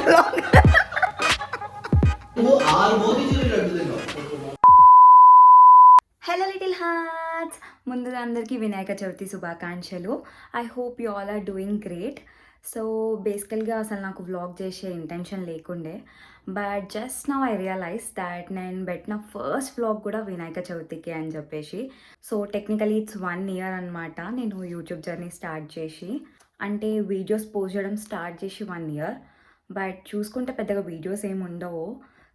Hello little hearts, ముందుగా అందరికీ వినాయక చవితి శుభాకాంక్షలు. I hope you all are doing great. So బేసికల్గా అసలు నాకు వ్లాగ్ చేసే ఇంటెన్షన్ లేకుండే, but just now I realise that నేను పెట్టిన ఫస్ట్ వ్లాగ్ కూడా వినాయక చవితికి అని చెప్పేసి. సో టెక్నికలీ ఇట్స్ 1 year అనమాట నేను యూట్యూబ్ జర్నీ స్టార్ట్ చేసి. అంటే వీడియోస్ పోస్ట్ చేయడం స్టార్ట్ చేసి 1 year, బట్ చూసుకుంటే పెద్దగా వీడియోస్ ఏమి ఉండవు.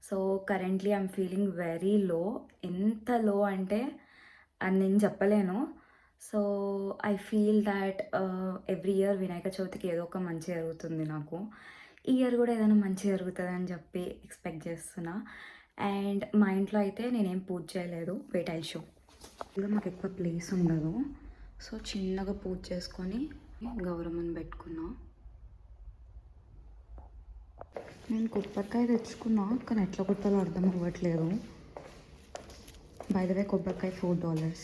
So currently I'm feeling very low. ఎంత లో అంటే అని నేను చెప్పలేను. So I feel that every year Vinayaka చవితికి ఏదో ఒక మంచి జరుగుతుంది నాకు. ఈ ఇయర్ కూడా ఏదైనా మంచి జరుగుతుంది అని చెప్పి ఎక్స్పెక్ట్ చేస్తున్నా. అండ్ మా ఇంట్లో అయితే నేనేం పూజ చేయలేదు. Wait I show. ఇలా మాకు ఎక్కువ ప్లేస్ ఉండదు, సో చిన్నగా పూజ చేసుకొని గౌరమ్మని పెట్టుకున్నా. నేను కొబ్బరికాయ తెచ్చుకున్నా, కానీ ఎట్లా కొట్టాలో అర్థం అవ్వట్లేదు. బై ద వే కొబ్బరికాయ $4.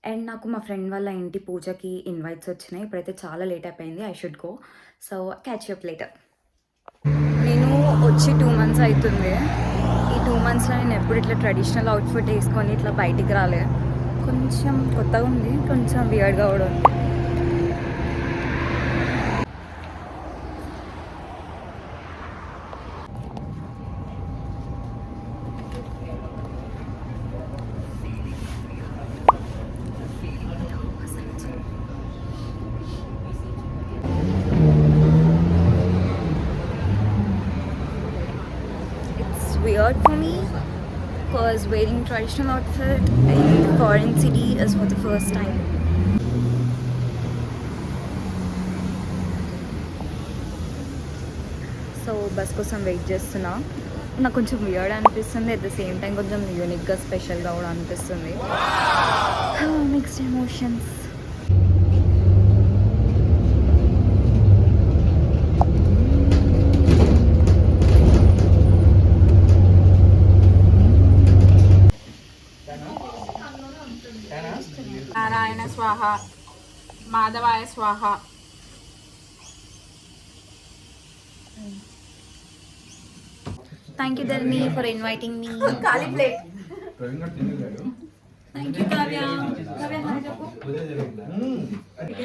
అండ్ నాకు మా ఫ్రెండ్ వాళ్ళ ఇంటి పూజకి ఇన్వైట్స్ వచ్చినాయి. ఇప్పుడైతే చాలా లేట్ అయిపోయింది. I should go. So catch up later. నేను వచ్చి 2 months అవుతుంది. ఈ 2 monthsలో నేను ఎప్పుడు ఇట్లా ట్రెడిషనల్ అవుట్ఫిట్ వేసుకొని ఇట్లా బయటికి రాలే. కొంచెం కొత్తగా ఉంది, కొంచెం వియర్డ్గా కూడా ఉంది. Weird for me because wearing traditional outfit in a foreign city is for the first time. So bus కోసం వెయిట్ చేస్తున్నా. నాకు కొంచెం వియర్డ్ అనిపిస్తుంది, అట్ ద సేమ్ టైం కొంచెం యూనిక్గా స్పెషల్గా కూడా అనిపిస్తుంది. Mixed emotions. నారాయణ స్వాహ, మాధవాయ స్వాహ. Thank you Dharmi for inviting me. ఖాళీ ప్లేట్.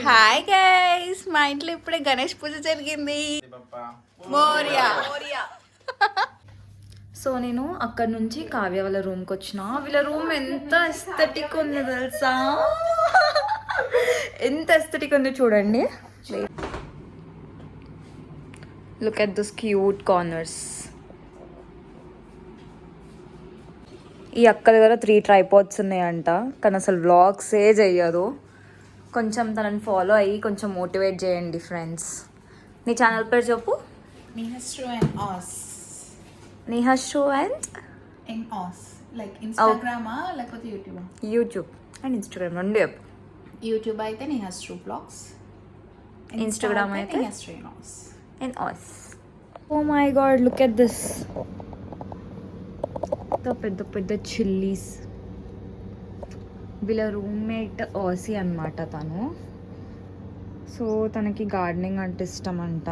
హాయ్ గైస్, మా ఇంట్లో ఇప్పుడే గణేష్ పూజ జరిగింది. మోరియా. సో నేను అక్కడ నుంచి కావ్య వాళ్ళ రూమ్కి వచ్చిన. వీళ్ళ రూమ్ ఎంత ఎస్థెటిక్ ఉంది తెలుసా, ఎంత ఎస్థెటిక్ ఉంది చూడండి. Look at this cute corners. ఈ అక్క దగ్గర 3 ట్రైపాడ్స్ ఉన్నాయంట, కానీ అసలు వ్లాగ్సే చెయ్యదు. కొంచెం తనని ఫాలో అయ్యి కొంచెం మోటివేట్ చేయండి ఫ్రెండ్స్. నీ ఛానల్ పేరు చెప్పు. నిహస్ట్రూ అండ్ ఆస్. నిహస్ట్రూ అండ్ ఆస్ లైక్ ఇన్స్టాగ్రామా లేకపోతే యూట్యూబా? యూట్యూబ్ అండ్ ఇన్స్టాగ్రామ్ రెండు చెప్పు. యూట్యూబ్ అయితే నిహస్ట్రూ బ్లాగ్స్, ఇన్స్టాగ్రామ్ అయితే నిహస్ట్రూ ఆస్. అండ్ ఆస్. Oh my God, look at this. పెద్ద పెద్ద చిల్లీస్. వీళ్ళ రూమ్మేట్ ఆసీ అనమాట తను. సో తనకి గార్డెనింగ్ అంటే ఇష్టం అంట.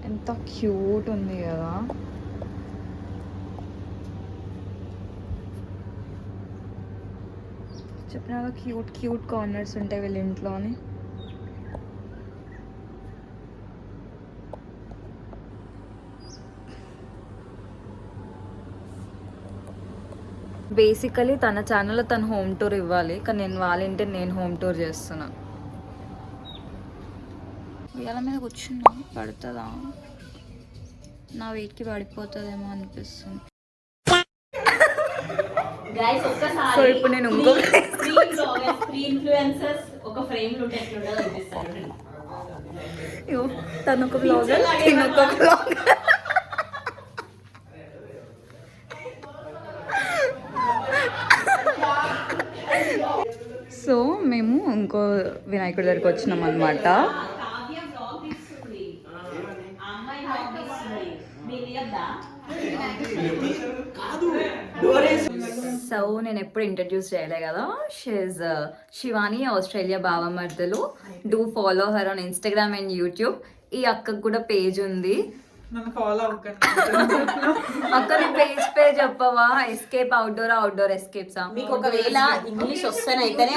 ఎంత క్యూట్ ఉంది కదా. చెప్పినాక క్యూట్ క్యూట్ కార్నర్స్ ఉంటాయి వీళ్ళ ఇంట్లోనే. బేసికలీ తన ఛానల్లో తను హోమ్ టూర్ ఇవ్వాలి, కానీ నేను వాళ్ళ ఇంటి నేను హోమ్ టూర్ చేస్తున్నా. ఉయ్యాల మీద కూర్చున్నా, పడుతుందా? నా వెయిట్కి పడిపోతుందేమో అనిపిస్తుంది. గైస్ ఒక్కసారి సో ఇప్పుడు నేను ఇంకో త్రీ ఇన్ఫ్లుయెన్సర్స్ ఒక ఫ్రేమ్ లో ఉంటే ఎట్లుంటుందో చూపిస్తాను. తను ఒక బ్లాగర్, నేను ఒక బ్లాగర్. సో మేము ఇంకో వినాయకుడి దగ్గరికి వచ్చినాం అనమాట. కావ్య బ్లాగ్ తీస్తుంది, ఆ అమ్మాయి బ్లాగ్ తీస్తుంది. మీరు తీయద్దా? సో నేను ఎప్పుడు ఇంట్రడ్యూస్ చేయలే కదా. షీఈ్ శివాని, ఆస్ట్రేలియా బావమర్దలు. Do follow her on Instagram and YouTube. ఈ అక్కకు కూడా పేజ్ ఉంది. నన్ను ఫాలో అవ్వకండి. అక్క నీ పేజ్ చెప్పవా? ఎస్కేప్ అవుట్డోర్ ఎస్కేప్సా? మీకు ఒకవేళ ఇంగ్లీష్ వస్తేనైతేనే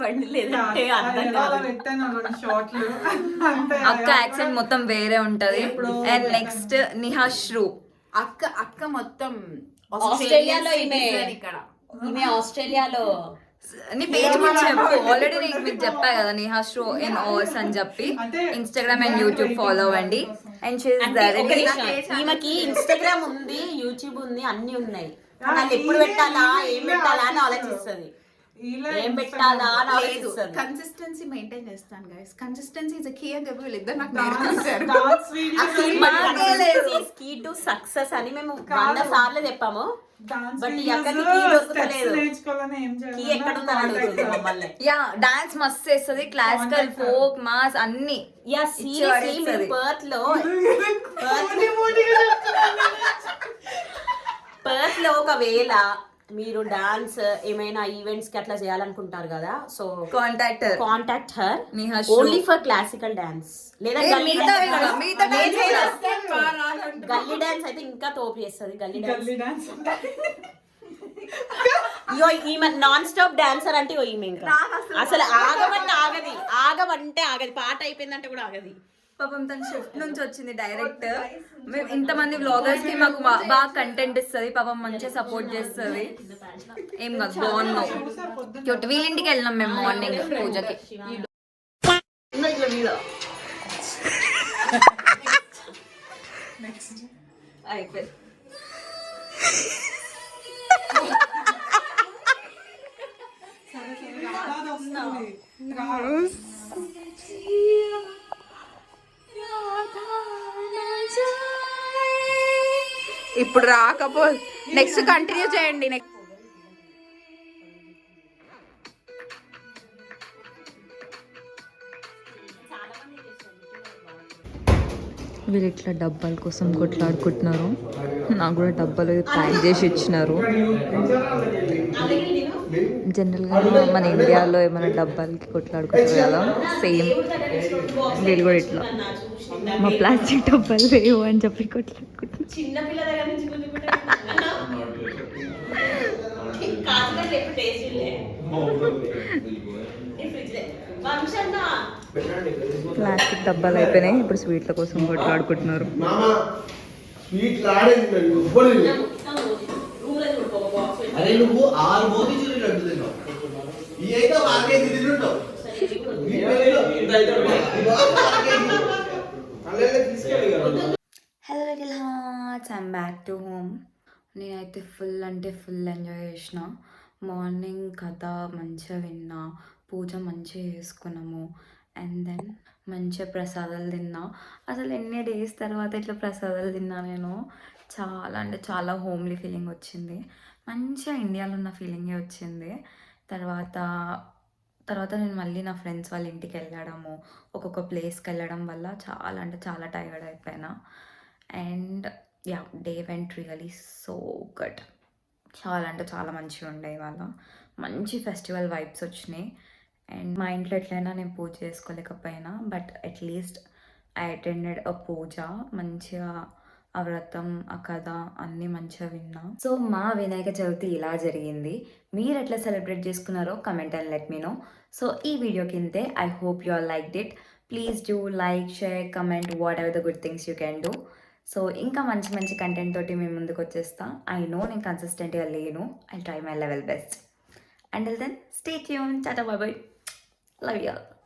పండి లేదంటే అర్థం కాదు. పెట్టాను రెండు షార్ట్లు అంతే. అక్క యాక్సెంట్ మొత్తం వేరే ఉంటది. అండ్ నెక్స్ట్ నిహాశ్రు. అక్క మొత్తం ఆస్ట్రేలియాలో ఈమె ఆస్ట్రేలియాలో నీ పేజ్ కూడా చెప్పు. ఆల్రెడీ నేను మీకు చెప్పా కదా, నిహాశ్రు ఇన్ ఓస్ అని చెప్పి. ఇన్స్టాగ్రామ్ అండ్ యూట్యూబ్ ఫాలో అవ్వండి. అండ్ ఈమెకి ఇన్స్టాగ్రామ్ ఉంది, యూట్యూబ్ ఉంది, అన్ని ఉన్నాయి. వాళ్ళు ఎప్పుడు పెట్టాలా ఏం పెట్టాలా అని ఆలోచిస్తుంది. ఏం పెట్టాలా అని ఆలోచిస్తుంది. కన్సిస్టెన్సీ మెయింటైన్ చేస్తాను గైస్. కన్సిస్టెన్సీ ఇస్ కీ అని చెప్పి వీళ్ళిద్దరు నాకు కీ టు సక్సెస్ అని మేము 100 సార్లు చెప్పాము. బట్ ఈ అక్కకి కీ దొరుకుతలేదు. కీ ఎక్కడ ఉందని అడుగుతుంది మమ్మల్ని. యా డాన్స్ మస్తు చేస్తుంది. క్లాసికల్, ఫోక్, మాస్ అన్ని. యా సీరియస్లీ పర్త్ లో ఒకవేళ మీరు డాన్స్ ఏమైనా ఈవెంట్స్ కి అట్లా చేయాలనుకుంటారు కదా, so contact her only for classical dance. లేదా గల్లీ డాన్స్ అయితే ఇంకా తోపు చేస్తుంది. గల్లీ డాన్స్ ఈమె నాన్ స్టాప్ డాన్సర్ అంటే ఈమె ఇంకా అసలు ఆగమంటే ఆగది. పాట అయిపోయిందంటే కూడా ఆగది. పాపం తన షిఫ్ట్ నుంచి వచ్చింది డైరెక్ట్. మేము ఇంతమంది వ్లాగర్స్ కి మాకు బాగా కంటెంట్ ఇస్తుంది. పాపం మంచిగా సపోర్ట్ చేస్తుంది. ఏం కాదు, బాగున్నావు. వీళ్ళింటికి వెళ్ళినాం మేము మార్నింగ్ పూజకి. అయిపోయింది. ఇప్పుడు రాకపో నెక్స్ట్ కంటిన్యూ చేయండి. నెక్స్ట్ వీళ్ళు ఇట్లా డబ్బాల కోసం కొట్లాడుకుంటున్నారు. నాకు కూడా డబ్బాలు ప్యాక్ చేసి ఇచ్చినారు. జనరల్గా మన ఇండియాలో ఏమైనా డబ్బాలకి కొట్లాడుకుంటారు కదా, సేమ్ వీళ్ళు కూడా ఇట్లా మా ప్లాస్టిక్ డబ్బాలు లేవు అని చెప్పి కొట్లాడుకుంటున్నారు. చిన్నపిల్ల దగ్గర నుంచి ప్లాస్టిక్ డబ్బాలు అయిపోయినాయి. ఇప్పుడు స్వీట్ల కోసం కొట్లాడుకుంటున్నారు. అరే నువ్వు 6 మోతీచూర్ లడ్డు తిన్నావు. ఈ అయితే 6 కేజీ తింటావు. Hello little hearts, I'm back to home. నేనైతే ఫుల్ అంటే ఫుల్ ఎంజాయ్ చేసిన. మార్నింగ్ కథ మంచిగా విన్నా, పూజ మంచిగా చేసుకున్నాము. అండ్ దెన్ మంచిగా ప్రసాదాలు తిన్నా. అసలు ఎన్ని డేస్ తర్వాత ఇట్లా ప్రసాదాలు తిన్నా నేను. చాలా అంటే చాలా హోమ్లీ ఫీలింగ్ వచ్చింది. మంచిగా ఇండియాలో ఉన్న ఫీలింగే వచ్చింది. తర్వాత నేను మళ్ళీ నా ఫ్రెండ్స్ వాళ్ళ ఇంటికి వెళ్ళడము, ఒక్కొక్క ప్లేస్కి వెళ్ళడం వల్ల చాలా అంటే చాలా టైర్డ్ అయిపోయినా. And yeah, day went really so good. చాలా అంటే చాలా మంచిగా ఉండే ఇవాళ. మంచి ఫెస్టివల్ వైబ్స్ వచ్చినాయి. అండ్ మా ఇంట్లో ఎట్లయినా నేను పూజ చేసుకోలేకపోయినా, బట్ అట్లీస్ట్ ఐ అటెండెడ్ అ పూజ. మంచిగా ఆ వ్రతం, ఆ కథ అన్నీ మంచిగా విన్నా. సో మా వినాయక చవితి ఇలా జరిగింది. మీరు ఎట్లా సెలబ్రేట్ చేసుకున్నారో comment and let me know. So ఈ వీడియో కిందే I hope you all liked it. Please do like, share, comment whatever the good things you can do. So ఇంకా మంచి మంచి కంటెంట్ తోటి మేము ముందుకు వచ్చేస్తా. ఐ నో నేను కన్సిస్టెంట్గా లేను. I try my level best. Until then, stay tuned. Tata, bye bye. Love you all.